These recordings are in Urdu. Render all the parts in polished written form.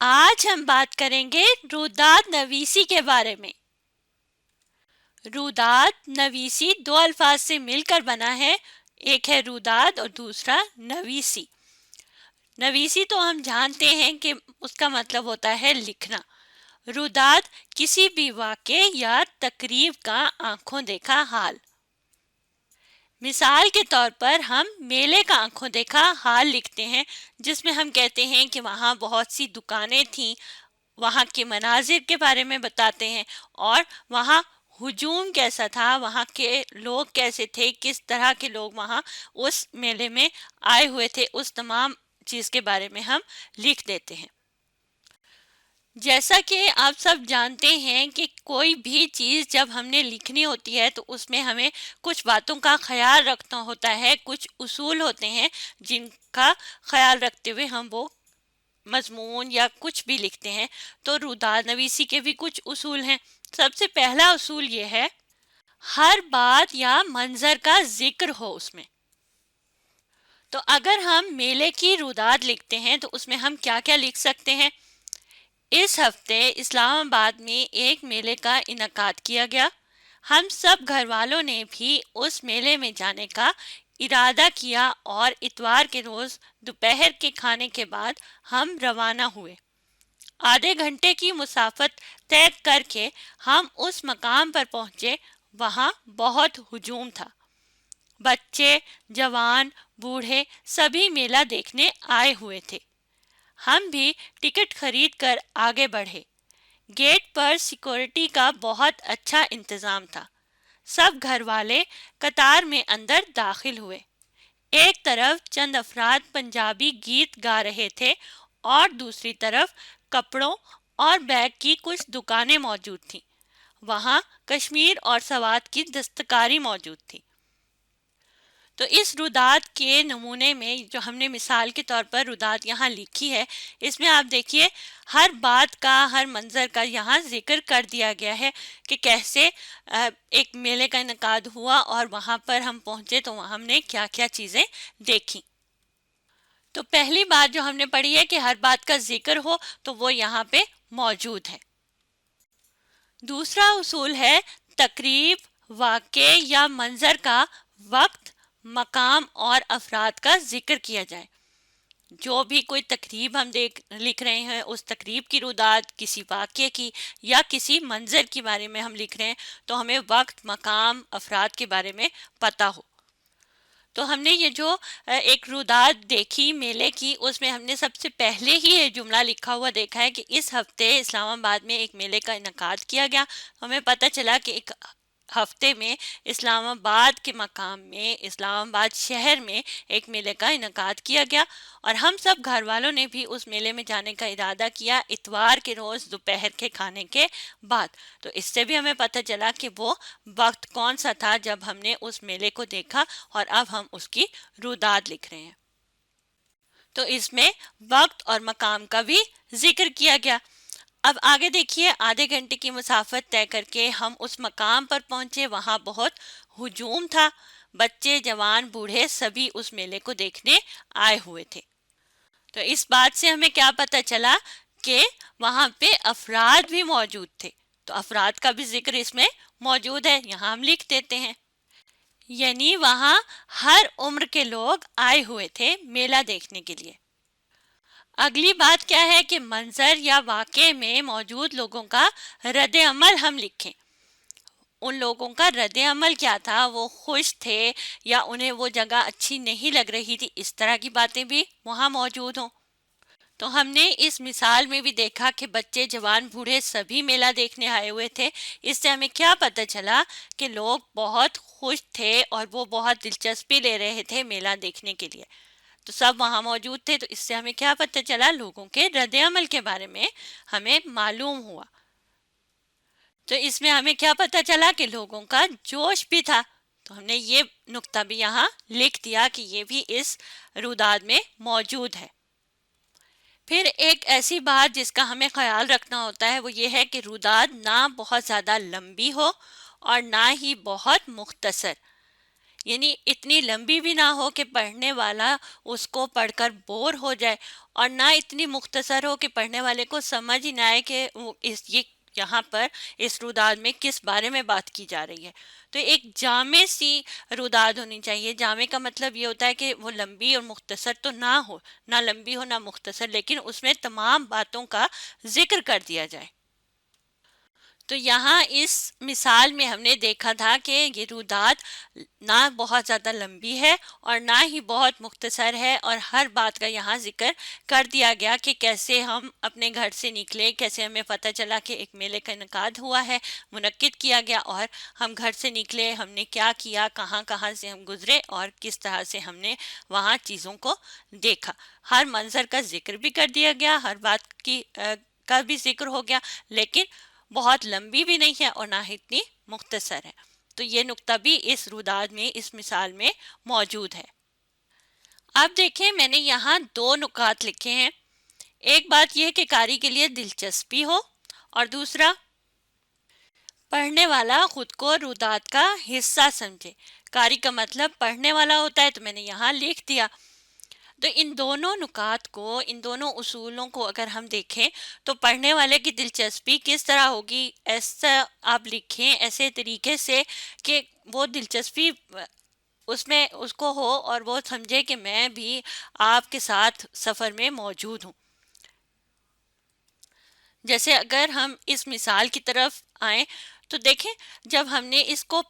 آج ہم بات کریں گے روداد نویسی کے بارے میں۔ روداد نویسی دو الفاظ سے مل کر بنا ہے، ایک ہے روداد اور دوسرا نویسی۔ نویسی تو ہم جانتے ہیں کہ اس کا مطلب ہوتا ہے لکھنا۔ روداد کسی بھی واقعے یا تقریب کا آنکھوں دیکھا حال۔ مثال کے طور پر ہم میلے کا آنکھوں دیکھا حال لکھتے ہیں، جس میں ہم کہتے ہیں کہ وہاں بہت سی دکانیں تھیں، وہاں کے مناظر کے بارے میں بتاتے ہیں اور وہاں ہجوم کیسا تھا، وہاں کے لوگ کیسے تھے، کس طرح کے لوگ وہاں اس میلے میں آئے ہوئے تھے، اس تمام چیز کے بارے میں ہم لکھ دیتے ہیں۔ جیسا کہ آپ سب جانتے ہیں کہ کوئی بھی چیز جب ہم نے لکھنی ہوتی ہے تو اس میں ہمیں کچھ باتوں کا خیال رکھنا ہوتا ہے، کچھ اصول ہوتے ہیں جن کا خیال رکھتے ہوئے ہم وہ مضمون یا کچھ بھی لکھتے ہیں۔ تو روداد نویسی کے بھی کچھ اصول ہیں۔ سب سے پہلا اصول یہ ہے، ہر بات یا منظر کا ذکر ہو اس میں۔ تو اگر ہم میلے کی روداد لکھتے ہیں تو اس میں ہم کیا کیا لکھ سکتے ہیں؟ اس ہفتے اسلام آباد میں ایک میلے کا انعقاد کیا گیا۔ ہم سب گھر والوں نے بھی اس میلے میں جانے کا ارادہ کیا اور اتوار کے روز دوپہر کے کھانے کے بعد ہم روانہ ہوئے۔ آدھے گھنٹے کی مسافت طے کر کے ہم اس مقام پر پہنچے۔ وہاں بہت ہجوم تھا، بچے، جوان، بوڑھے سبھی میلہ دیکھنے آئے ہوئے تھے۔ ہم بھی ٹکٹ خرید کر آگے بڑھے۔ گیٹ پر سیکورٹی کا بہت اچھا انتظام تھا۔ سب گھر والے قطار میں اندر داخل ہوئے۔ ایک طرف چند افراد پنجابی گیت گا رہے تھے اور دوسری طرف کپڑوں اور بیگ کی کچھ دکانیں موجود تھیں۔ وہاں کشمیر اور سوات کی دستکاری موجود تھی۔ تو اس روداد کے نمونے میں جو ہم نے مثال کے طور پر روداد یہاں لکھی ہے، اس میں آپ دیکھیے ہر بات کا، ہر منظر کا یہاں ذکر کر دیا گیا ہے کہ کیسے ایک میلے کا انعقاد ہوا اور وہاں پر ہم پہنچے تو ہم نے کیا کیا چیزیں دیکھی۔ تو پہلی بات جو ہم نے پڑھی ہے کہ ہر بات کا ذکر ہو تو وہ یہاں پہ موجود ہے۔ دوسرا اصول ہے، تقریب، واقعے یا منظر کا وقت، مقام اور افراد کا ذکر کیا جائے۔ جو بھی کوئی تقریب ہم لکھ رہے ہیں، اس تقریب کی روداد، کسی واقعے کی یا کسی منظر کے بارے میں ہم لکھ رہے ہیں تو ہمیں وقت، مقام، افراد کے بارے میں پتہ ہو۔ تو ہم نے یہ جو ایک روداد دیکھی میلے کی، اس میں ہم نے سب سے پہلے ہی یہ جملہ لکھا ہوا دیکھا ہے کہ اس ہفتے اسلام آباد میں ایک میلے کا انعقاد کیا گیا۔ ہمیں پتہ چلا کہ ایک ہفتے میں اسلام آباد کے مقام میں، اسلام آباد شہر میں ایک میلے کا انعقاد کیا گیا اور ہم سب گھر والوں نے بھی اس میلے میں جانے کا ارادہ کیا اتوار کے روز دوپہر کے کھانے کے بعد۔ تو اس سے بھی ہمیں پتہ چلا کہ وہ وقت کون سا تھا جب ہم نے اس میلے کو دیکھا اور اب ہم اس کی روداد لکھ رہے ہیں۔ تو اس میں وقت اور مقام کا بھی ذکر کیا گیا۔ اب آگے دیکھیے، آدھے گھنٹے کی مسافت طے کر کے ہم اس مقام پر پہنچے۔ وہاں بہت ہجوم تھا، بچے، جوان، بوڑھے سبھی اس میلے کو دیکھنے آئے ہوئے تھے۔ تو اس بات سے ہمیں کیا پتہ چلا کہ وہاں پہ افراد بھی موجود تھے۔ تو افراد کا بھی ذکر اس میں موجود ہے، یہاں ہم لکھ دیتے ہیں۔ یعنی وہاں ہر عمر کے لوگ آئے ہوئے تھے میلہ دیکھنے کے لیے۔ اگلی بات کیا ہے کہ منظر یا واقعے میں موجود لوگوں کا رد عمل ہم لکھیں۔ ان لوگوں کا رد عمل کیا تھا، وہ خوش تھے یا انہیں وہ جگہ اچھی نہیں لگ رہی تھی، اس طرح کی باتیں بھی وہاں موجود ہوں۔ تو ہم نے اس مثال میں بھی دیکھا کہ بچے، جوان، بوڑھے سبھی میلہ دیکھنے آئے ہوئے تھے۔ اس سے ہمیں کیا پتہ چلا کہ لوگ بہت خوش تھے اور وہ بہت دلچسپی لے رہے تھے میلہ دیکھنے کے لیے۔ تو سب وہاں موجود تھے، تو اس سے ہمیں کیا پتہ چلا، لوگوں کے رد عمل کے بارے میں ہمیں معلوم ہوا۔ تو اس میں ہمیں کیا پتہ چلا کہ لوگوں کا جوش بھی تھا۔ تو ہم نے یہ نقطہ بھی یہاں لکھ دیا کہ یہ بھی اس روداد میں موجود ہے۔ پھر ایک ایسی بات جس کا ہمیں خیال رکھنا ہوتا ہے وہ یہ ہے کہ روداد نہ بہت زیادہ لمبی ہو اور نہ ہی بہت مختصر۔ یعنی اتنی لمبی بھی نہ ہو کہ پڑھنے والا اس کو پڑھ کر بور ہو جائے، اور نہ اتنی مختصر ہو کہ پڑھنے والے کو سمجھ ہی نہ آئے کہ یہ یہاں پر اس روداد میں کس بارے میں بات کی جا رہی ہے۔ تو ایک جامع سی روداد ہونی چاہیے۔ جامع کا مطلب یہ ہوتا ہے کہ وہ لمبی اور مختصر تو نہ ہو، نہ لمبی ہو نہ مختصر، لیکن اس میں تمام باتوں کا ذکر کر دیا جائے۔ تو یہاں اس مثال میں ہم نے دیکھا تھا کہ یہ روداد نہ بہت زیادہ لمبی ہے اور نہ ہی بہت مختصر ہے، اور ہر بات کا یہاں ذکر کر دیا گیا کہ کیسے ہم اپنے گھر سے نکلے، کیسے ہمیں پتہ چلا کہ ایک میلے کا انعقاد ہوا ہے، منعقد کیا گیا، اور ہم گھر سے نکلے، ہم نے کیا کیا، کہاں کہاں سے ہم گزرے، اور کس طرح سے ہم نے وہاں چیزوں کو دیکھا۔ ہر منظر کا ذکر بھی کر دیا گیا، ہر بات کی کا بھی ذکر ہو گیا، لیکن بہت لمبی بھی نہیں ہے اور نہ ہی اتنی مختصر ہے۔ تو یہ نقطہ بھی اس روداد میں، اس مثال میں موجود ہے۔ اب دیکھیں، میں نے یہاں دو نکات لکھے ہیں۔ ایک بات یہ ہے کہ قاری کے لیے دلچسپی ہو، اور دوسرا پڑھنے والا خود کو روداد کا حصہ سمجھے۔ قاری کا مطلب پڑھنے والا ہوتا ہے، تو میں نے یہاں لکھ دیا۔ تو ان دونوں نکات کو، ان دونوں اصولوں کو اگر ہم دیکھیں تو پڑھنے والے کی دلچسپی کس طرح ہوگی، ایسا آپ لکھیں ایسے طریقے سے کہ وہ دلچسپی اس میں اس کو ہو، اور وہ سمجھے کہ میں بھی آپ کے ساتھ سفر میں موجود ہوں۔ جیسے اگر ہم اس مثال کی طرف آئیں تو دیکھیں، جب ہم نے اس کو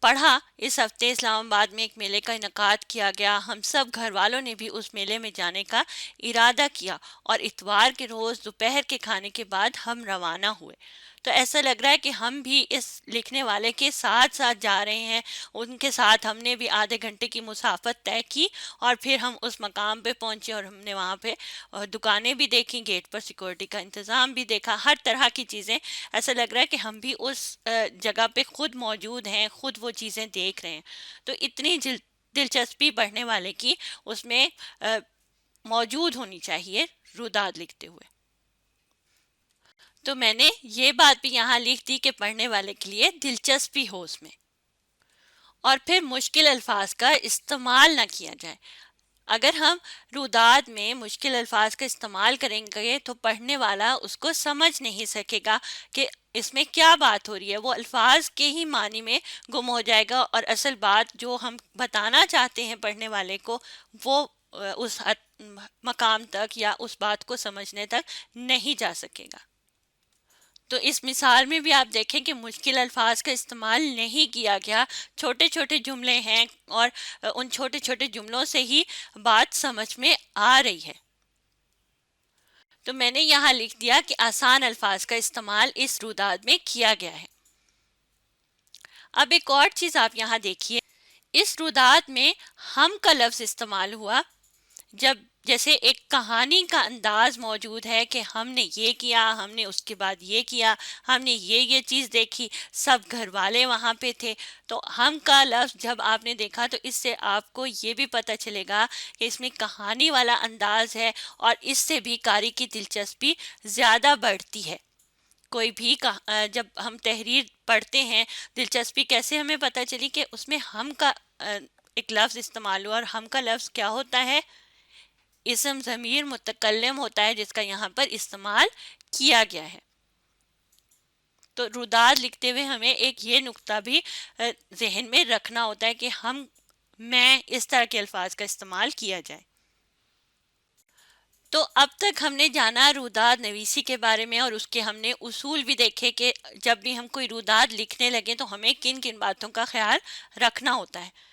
پڑھا، اس ہفتے اسلام آباد میں ایک میلے کا انعقاد کیا گیا، ہم سب گھر والوں نے بھی اس میلے میں جانے کا ارادہ کیا، اور اتوار کے روز دوپہر کے کھانے کے بعد ہم روانہ ہوئے۔ تو ایسا لگ رہا ہے کہ ہم بھی اس لکھنے والے کے ساتھ ساتھ جا رہے ہیں، ان کے ساتھ ہم نے بھی آدھے گھنٹے کی مسافت طے کی، اور پھر ہم اس مقام پہ پہنچے، اور ہم نے وہاں پہ دکانیں بھی دیکھیں، گیٹ پر سیکورٹی کا انتظام بھی دیکھا، ہر طرح کی چیزیں۔ ایسا لگ رہا ہے کہ ہم بھی اس جگہ پہ خود موجود ہیں، خود وہ چیزیں دیکھ رہے ہیں۔ تو اتنی دلچسپی پڑھنے والے کی اس میں موجود ہونی چاہیے روداد لکھتے ہوئے۔ تو میں نے یہ بات بھی یہاں لکھ دی کہ پڑھنے والے کے لیے دلچسپی ہو اس میں، اور پھر مشکل الفاظ کا استعمال نہ کیا جائے۔ اگر ہم روداد میں مشکل الفاظ کا استعمال کریں گے تو پڑھنے والا اس کو سمجھ نہیں سکے گا کہ اس میں کیا بات ہو رہی ہے، وہ الفاظ کے ہی معنی میں گم ہو جائے گا، اور اصل بات جو ہم بتانا چاہتے ہیں پڑھنے والے کو، وہ اس مقام تک یا اس بات کو سمجھنے تک نہیں جا سکے گا۔ تو اس مثال میں بھی آپ دیکھیں کہ مشکل الفاظ کا استعمال نہیں کیا گیا، چھوٹے چھوٹے جملے ہیں، اور ان چھوٹے چھوٹے جملوں سے ہی بات سمجھ میں آ رہی ہے۔ تو میں نے یہاں لکھ دیا کہ آسان الفاظ کا استعمال اس روداد میں کیا گیا ہے۔ اب ایک اور چیز آپ یہاں دیکھیے، اس روداد میں ہم کا لفظ استعمال ہوا، جب جیسے ایک کہانی کا انداز موجود ہے کہ ہم نے یہ کیا، ہم نے اس کے بعد یہ کیا، ہم نے یہ چیز دیکھی، سب گھر والے وہاں پہ تھے۔ تو ہم کا لفظ جب آپ نے دیکھا تو اس سے آپ کو یہ بھی پتہ چلے گا کہ اس میں کہانی والا انداز ہے، اور اس سے بھی قاری کی دلچسپی زیادہ بڑھتی ہے۔ کوئی بھی جب ہم تحریر پڑھتے ہیں، دلچسپی کیسے ہمیں پتہ چلی کہ اس میں ہم کا ایک لفظ استعمال ہوا، اور ہم کا لفظ کیا ہوتا ہے؟ اسم ضمیر متکلم ہوتا ہے، جس کا یہاں پر استعمال کیا گیا ہے۔ تو روداد لکھتے ہوئے ہمیں ایک یہ نقطہ بھی ذہن میں رکھنا ہوتا ہے کہ میں اس طرح کے الفاظ کا استعمال کیا جائے۔ تو اب تک ہم نے جانا روداد نویسی کے بارے میں، اور اس کے ہم نے اصول بھی دیکھے کہ جب بھی ہم کوئی روداد لکھنے لگیں تو ہمیں کن کن باتوں کا خیال رکھنا ہوتا ہے۔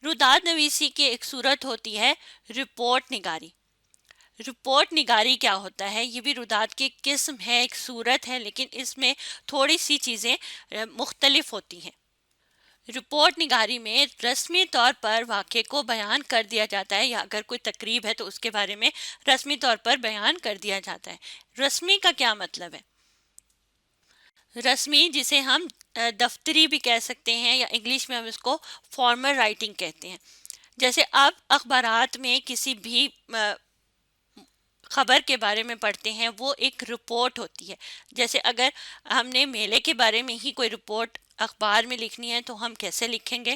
روداد نویسی کی ایک صورت ہوتی ہے رپورٹ نگاری۔ رپورٹ نگاری کیا ہوتا ہے؟ یہ بھی روداد کی قسم ہے، ایک صورت ہے، لیکن اس میں تھوڑی سی چیزیں مختلف ہوتی ہیں۔ رپورٹ نگاری میں رسمی طور پر واقعے کو بیان کر دیا جاتا ہے، یا اگر کوئی تقریب ہے تو اس کے بارے میں رسمی طور پر بیان کر دیا جاتا ہے۔ رسمی کا کیا مطلب ہے؟ رسمی جسے ہم دفتری بھی کہہ سکتے ہیں، یا انگلش میں ہم اس کو فارمل رائٹنگ کہتے ہیں۔ جیسے آپ اخبارات میں کسی بھی خبر کے بارے میں پڑھتے ہیں، وہ ایک رپورٹ ہوتی ہے۔ جیسے اگر ہم نے میلے کے بارے میں ہی کوئی رپورٹ اخبار میں لکھنی ہے تو ہم کیسے لکھیں گے؟